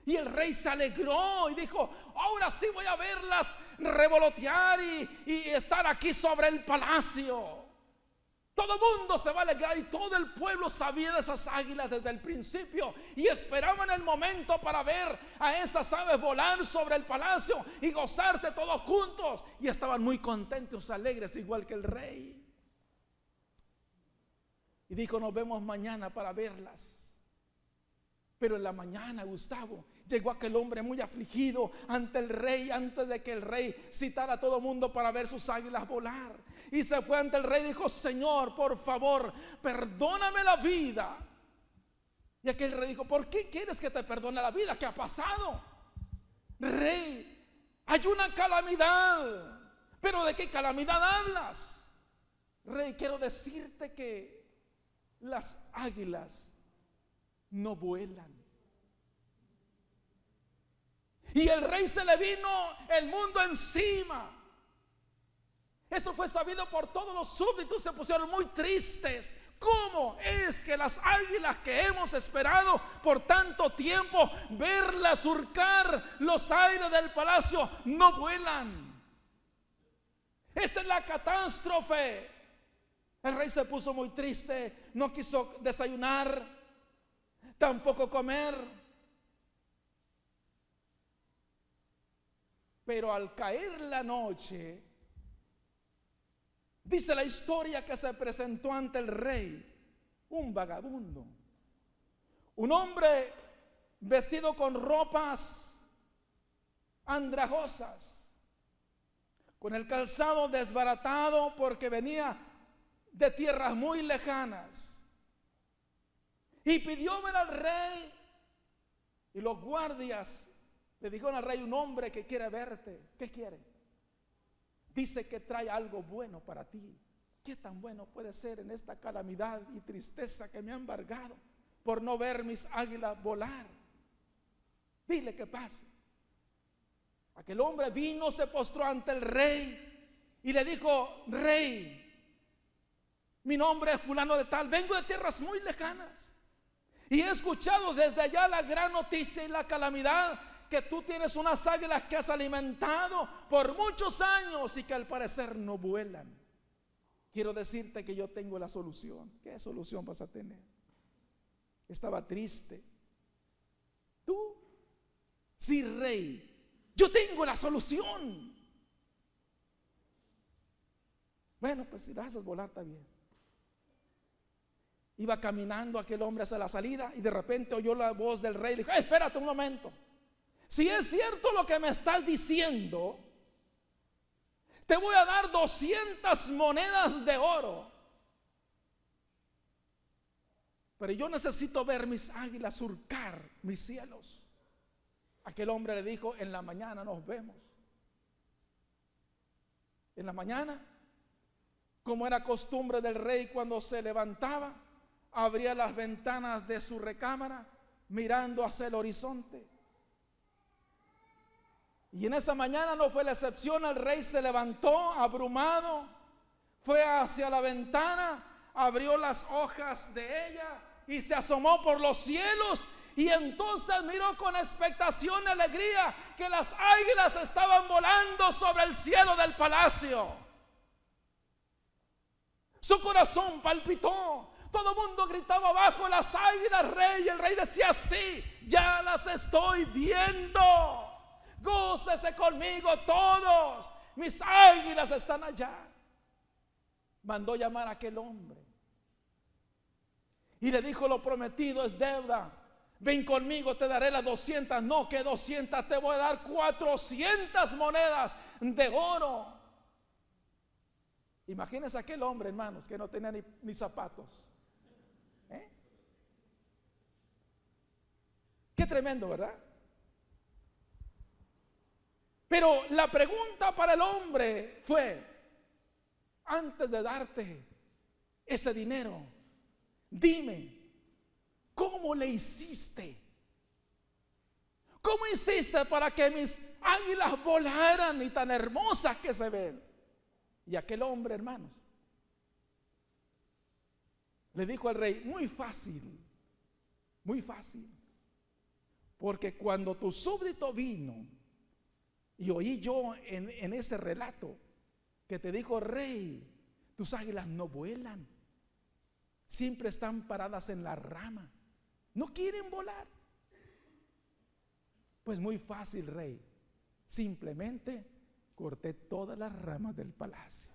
Y el rey se alegró y dijo: ahora sí voy a verlas revolotear y estar aquí sobre el palacio. Todo el mundo se va a alegrar, y todo el pueblo sabía de esas águilas desde el principio y esperaban el momento para ver a esas aves volar sobre el palacio y gozarse todos juntos, y estaban muy contentos, alegres, igual que el rey. Y dijo: nos vemos mañana para verlas. Pero en la mañana, Gustavo, llegó aquel hombre muy afligido ante el rey, antes de que el rey citara a todo mundo para ver sus águilas volar. Y se fue ante el rey y dijo: Señor, por favor, perdóname la vida. Y aquel rey dijo: ¿por qué quieres que te perdone la vida? ¿Qué ha pasado? Rey, hay una calamidad. ¿Pero de qué calamidad hablas? Rey, quiero decirte que las águilas no vuelan. Y el rey se le vino el mundo encima. Esto fue sabido por todos los súbditos, se pusieron muy tristes. ¿Cómo es que las águilas que hemos esperado por tanto tiempo, verlas surcar los aires del palacio, no vuelan? Esta es la catástrofe. El rey se puso muy triste, no quiso desayunar, tampoco comer. Pero al caer la noche, dice la historia que se presentó ante el rey un vagabundo, un hombre vestido con ropas andrajosas, con el calzado desbaratado porque venía de tierras muy lejanas, y pidió ver al rey. Y los guardias le dijeron al rey: un hombre que quiere verte. ¿Qué quiere? Dice que trae algo bueno para ti. ¿Qué tan bueno puede ser en esta calamidad y tristeza que me ha embargado por no ver mis águilas volar? Dile que pase. Aquel hombre vino, se postró ante el rey y le dijo: Rey, mi nombre es fulano de tal, vengo de tierras muy lejanas y he escuchado desde allá la gran noticia y la calamidad, que tú tienes unas águilas que has alimentado por muchos años y que al parecer no vuelan. Quiero decirte que yo tengo la solución. ¿Qué solución vas a tener? Estaba triste. Tú, sí, rey, yo tengo la solución. Bueno, pues si las haces volar está bien. Iba caminando aquel hombre hacia la salida y de repente oyó la voz del rey y le dijo: espérate un momento. Si es cierto lo que me estás diciendo, te voy a dar 200 monedas de oro. Pero yo necesito ver mis águilas surcar mis cielos. Aquel hombre le dijo: en la mañana nos vemos. En la mañana, como era costumbre del rey, cuando se levantaba, abría las ventanas de su recámara mirando hacia el horizonte. Y en esa mañana no fue la excepción. El rey se levantó abrumado, fue hacia la ventana, abrió las hojas de ella y se asomó por los cielos. Y entonces miró con expectación y alegría que las águilas estaban volando sobre el cielo del palacio. Su corazón palpitó. Todo el mundo gritaba abajo: las águilas, rey. Y el rey decía: sí, ya las estoy viendo. Gócese conmigo todos, mis águilas están allá. Mandó llamar a aquel hombre y le dijo: lo prometido es deuda. Ven conmigo, te daré las 200. No, que 200, te voy a dar 400 monedas de oro. Imagínense aquel hombre, hermanos, que no tenía ni zapatos. Qué tremendo, ¿verdad? Pero la pregunta para el hombre fue: antes de darte ese dinero, dime, ¿cómo le hiciste? ¿Cómo hiciste para que mis águilas volaran y tan hermosas que se ven? Y aquel hombre, hermanos, le dijo al rey: muy fácil, muy fácil. Porque cuando tu súbdito vino y oí yo en ese relato que te dijo: rey, tus águilas no vuelan, siempre están paradas en la rama, no quieren volar. Pues muy fácil, rey, simplemente corté todas las ramas del palacio.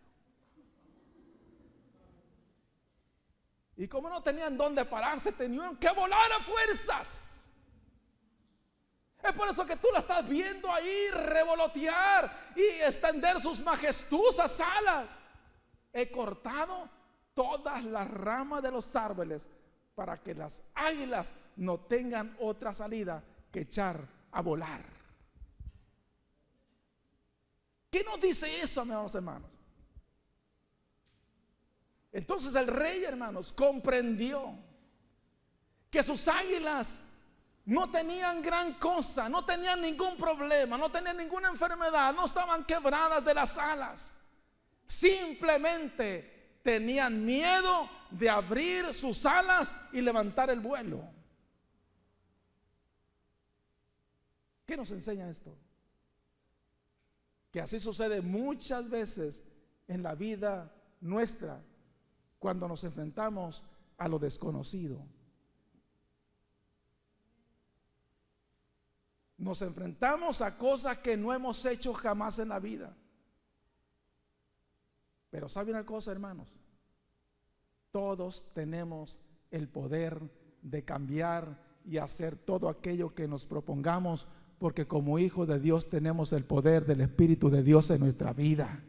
Y como no tenían dónde pararse, tenían que volar a fuerzas. Es por eso que tú la estás viendo ahí revolotear y extender sus majestuosas alas. He cortado todas las ramas de los árboles para que las águilas no tengan otra salida que echar a volar. ¿Qué nos dice eso, mis hermanos? Entonces el rey, hermanos, comprendió que sus águilas no tenían gran cosa, no tenían ningún problema, no tenían ninguna enfermedad, no estaban quebradas de las alas. Simplemente tenían miedo de abrir sus alas y levantar el vuelo. ¿Qué nos enseña esto? Que así sucede muchas veces en la vida nuestra cuando nos enfrentamos a lo desconocido. Nos enfrentamos a cosas que no hemos hecho jamás en la vida. Pero ¿sabe una cosa, hermanos? Todos tenemos el poder de cambiar y hacer todo aquello que nos propongamos, porque como hijos de Dios tenemos el poder del Espíritu de Dios en nuestra vida.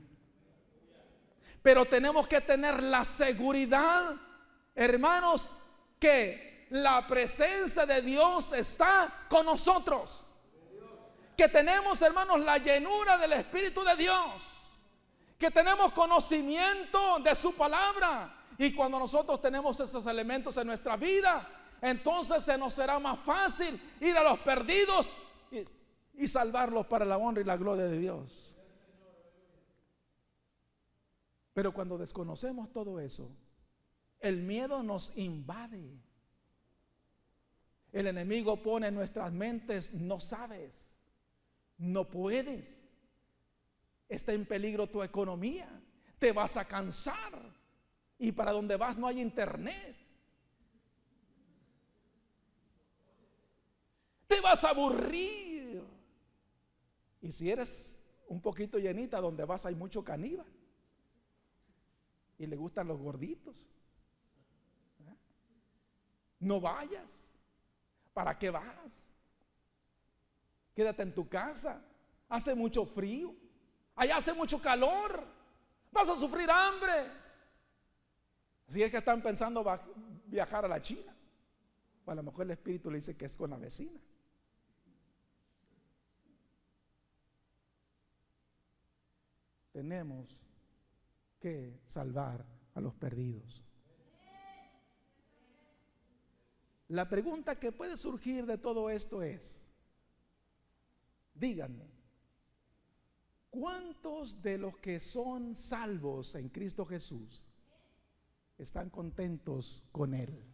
Pero tenemos que tener la seguridad, hermanos, que la presencia de Dios está con nosotros. Que tenemos, hermanos, la llenura del Espíritu de Dios. Que tenemos conocimiento de su palabra. Y cuando nosotros tenemos esos elementos en nuestra vida, entonces se nos será más fácil ir a los perdidos y salvarlos para la honra y la gloria de Dios. Pero cuando desconocemos todo eso, el miedo nos invade. El enemigo pone en nuestras mentes: no sabes, no puedes, está en peligro tu economía, te vas a cansar, y para donde vas no hay internet, te vas a aburrir, y si eres un poquito llenita, donde vas hay mucho caníbal y le gustan los gorditos. No vayas. ¿Para qué vas? Quédate en tu casa. Hace mucho frío, allá hace mucho calor, vas a sufrir hambre. Si es que están pensando viajar a la China, o a lo mejor el Espíritu le dice que es con la vecina. Tenemos que salvar a los perdidos. La pregunta que puede surgir de todo esto es: díganme, ¿cuántos de los que son salvos en Cristo Jesús están contentos con Él?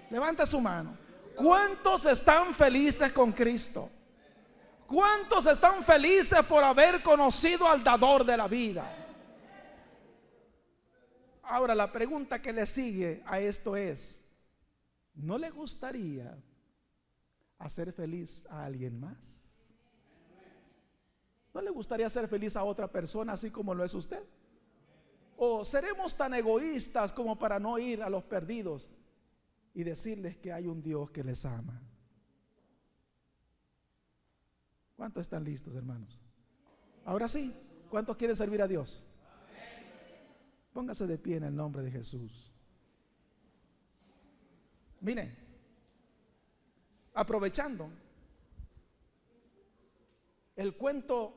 Levanta su mano. ¿Cuántos están felices con Cristo? ¿Cuántos están felices por haber conocido al dador de la vida? Ahora la pregunta que le sigue a esto es: ¿no le gustaría hacer feliz a alguien más? ¿No le gustaría hacer feliz a otra persona así como lo es usted? ¿O seremos tan egoístas como para no ir a los perdidos y decirles que hay un Dios que les ama? ¿Cuántos están listos, hermanos? Ahora sí, ¿cuántos quieren servir a Dios? Póngase de pie en el nombre de Jesús. Miren, aprovechando el cuento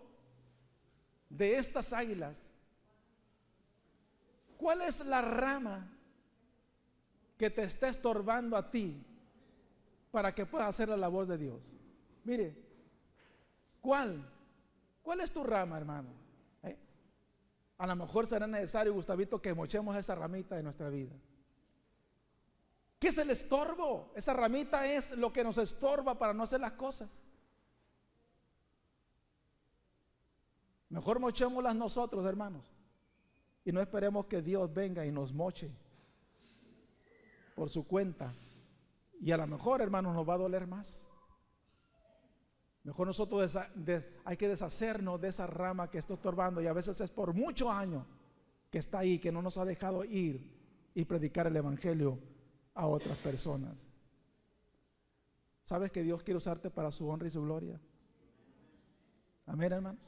de estas águilas, ¿cuál es la rama que te está estorbando a ti para que puedas hacer la labor de Dios? Mire, ¿cuál es tu rama, hermano? A lo mejor será necesario, Gustavito, que mochemos esa ramita de nuestra vida. ¿Qué es el estorbo? Esa ramita es lo que nos estorba para no hacer las cosas. Mejor mochémoslas nosotros, hermanos, y no esperemos que Dios venga y nos moche por su cuenta. Y a lo mejor, hermanos, nos va a doler más. Mejor nosotros hay que deshacernos de esa rama que está estorbando, y a veces es por muchos años que está ahí, que no nos ha dejado ir y predicar el evangelio a otras personas. ¿Sabes que Dios quiere usarte para su honra y su gloria? Amén, hermanos.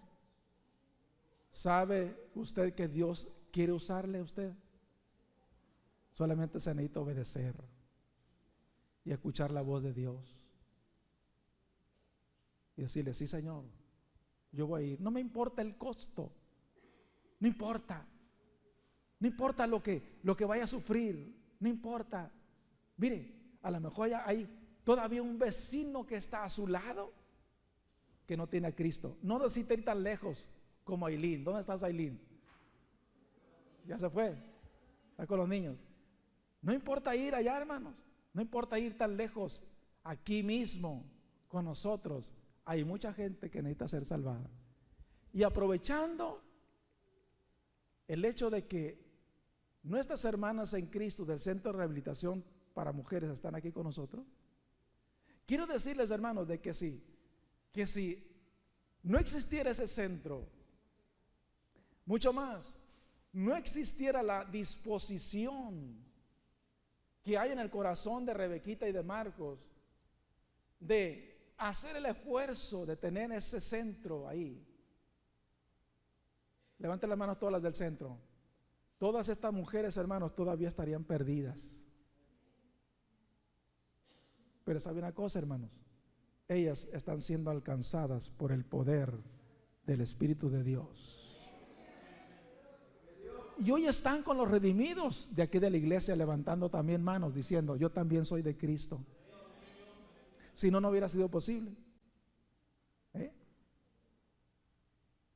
¿Sabe usted que Dios quiere usarle a usted? Solamente se necesita obedecer y escuchar la voz de Dios y decirle: sí, Señor, yo voy a ir. No me importa el costo, no importa lo que vaya a sufrir, no importa. Mire, a lo mejor hay todavía un vecino que está a su lado que no tiene a Cristo. No necesita ir tan lejos como Aileen. ¿Dónde estás, Aileen? Ya se fue, está con los niños. No importa ir allá, hermanos, no importa ir tan lejos. Aquí mismo con nosotros hay mucha gente que necesita ser salvada. Y aprovechando el hecho de que nuestras hermanas en Cristo del Centro de Rehabilitación para Mujeres están aquí con nosotros, quiero decirles, hermanos, de que si no existiera ese centro, mucho más, no existiera la disposición que hay en el corazón de Rebequita y de Marcos de hacer el esfuerzo de tener ese centro ahí. Levanten las manos todas las del centro. Todas estas mujeres, hermanos, todavía estarían perdidas. Pero ¿sabe una cosa, hermanos? Ellas están siendo alcanzadas por el poder del Espíritu de Dios. Y hoy están con los redimidos de aquí de la iglesia levantando también manos diciendo: yo también soy de Cristo. Si no, no hubiera sido posible.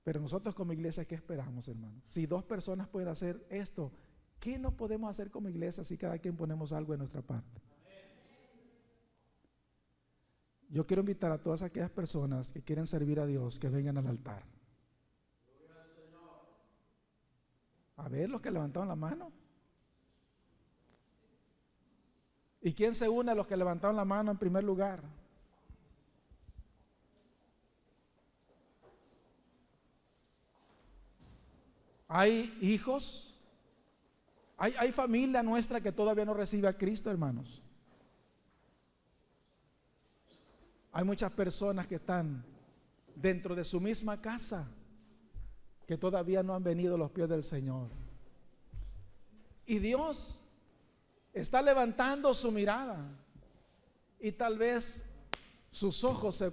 Pero nosotros como iglesia, ¿qué esperamos, hermanos? Si 2 personas pueden hacer esto, ¿qué no podemos hacer como iglesia si cada quien ponemos algo de nuestra parte? Yo quiero invitar a todas aquellas personas que quieren servir a Dios que vengan al altar. A ver, los que levantaron la mano. ¿Y quién se une a los que levantaron la mano en primer lugar? Hay hijos, hay familia nuestra que todavía no recibe a Cristo, hermanos. Hay muchas personas que están dentro de su misma casa que todavía no han venido a los pies del Señor. Y Dios está levantando su mirada y tal vez sus ojos se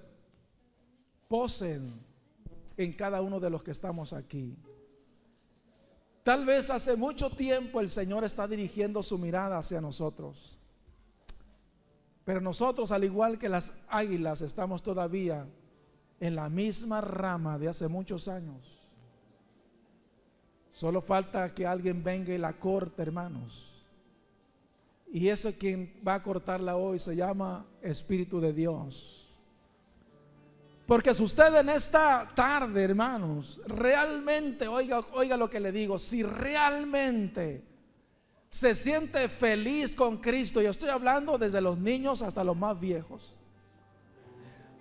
posen en cada uno de los que estamos aquí. Tal vez hace mucho tiempo el Señor está dirigiendo su mirada hacia nosotros, pero nosotros, al igual que las águilas, estamos todavía en la misma rama de hace muchos años. Solo falta que alguien venga y la corte, hermanos. Y ese quien va a cortarla hoy se llama Espíritu de Dios. Porque si usted en esta tarde, hermanos, realmente, oiga lo que le digo, si realmente se siente feliz con Cristo, y estoy hablando desde los niños hasta los más viejos,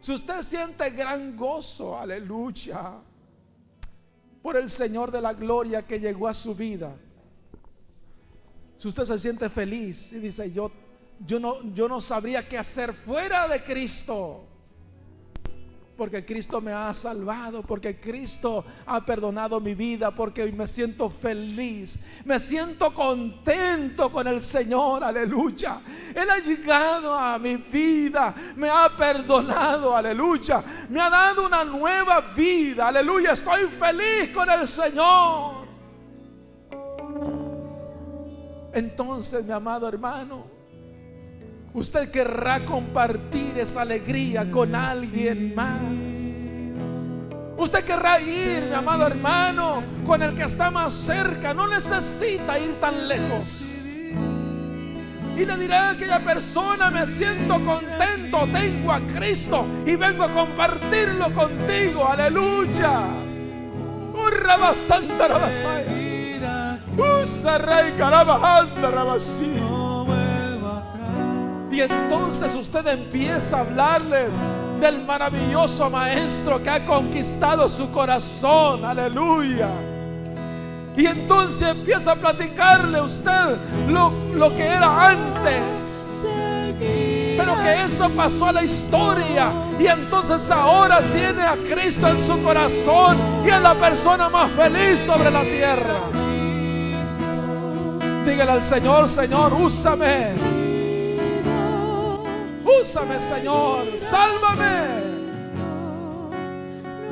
si usted siente gran gozo, aleluya, por el Señor de la gloria que llegó a su vida, si usted se siente feliz y dice: yo no sabría qué hacer fuera de Cristo, porque Cristo me ha salvado, porque Cristo ha perdonado mi vida, porque hoy me siento feliz, me siento contento con el Señor, aleluya. Él ha llegado a mi vida, me ha perdonado, aleluya, me ha dado una nueva vida, aleluya. Estoy feliz con el Señor. Entonces, mi amado hermano, usted querrá compartir esa alegría con alguien más. Usted querrá ir, mi amado hermano, con el que está más cerca. No necesita ir tan lejos. Y le dirá a aquella persona: me siento contento, tengo a Cristo y vengo a compartirlo contigo, aleluya. Y entonces usted empieza a hablarles del maravilloso maestro que ha conquistado su corazón, aleluya. Y entonces empieza a platicarle usted lo que era antes. pero que eso pasó a la historia y entonces ahora tiene a Cristo en su corazón y es la persona más feliz sobre la tierra. Dígale al Señor: Señor, úsame. Úsame, Señor, sálvame.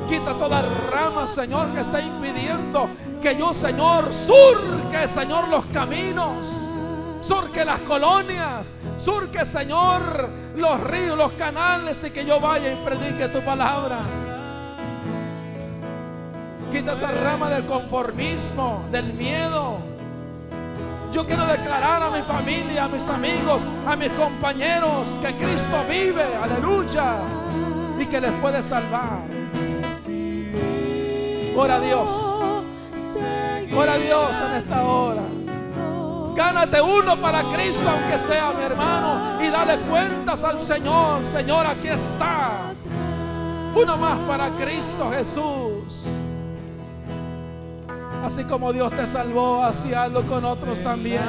Quita toda rama, Señor, que está impidiendo que yo, Señor, surque, Señor, los caminos, surque las colonias, surque, Señor, los ríos, los canales, y que yo vaya y predique tu palabra. Quita esa rama del conformismo, del miedo. Yo quiero declarar a mi familia, a mis amigos, a mis compañeros que Cristo vive, aleluya, y que les puede salvar. Ora a Dios, ora a Dios en esta hora. Gánate uno para Cristo, aunque sea, mi hermano, y dale cuentas al Señor. Señor, aquí está uno más para Cristo Jesús. Así como Dios te salvó, así hazlo con otros también.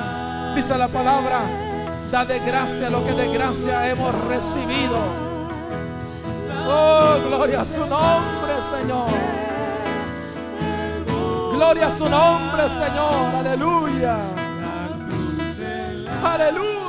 Dice la palabra: da de gracia lo que de gracia hemos recibido. Oh, gloria a su nombre, Señor. Gloria a su nombre, Señor. Aleluya. Aleluya.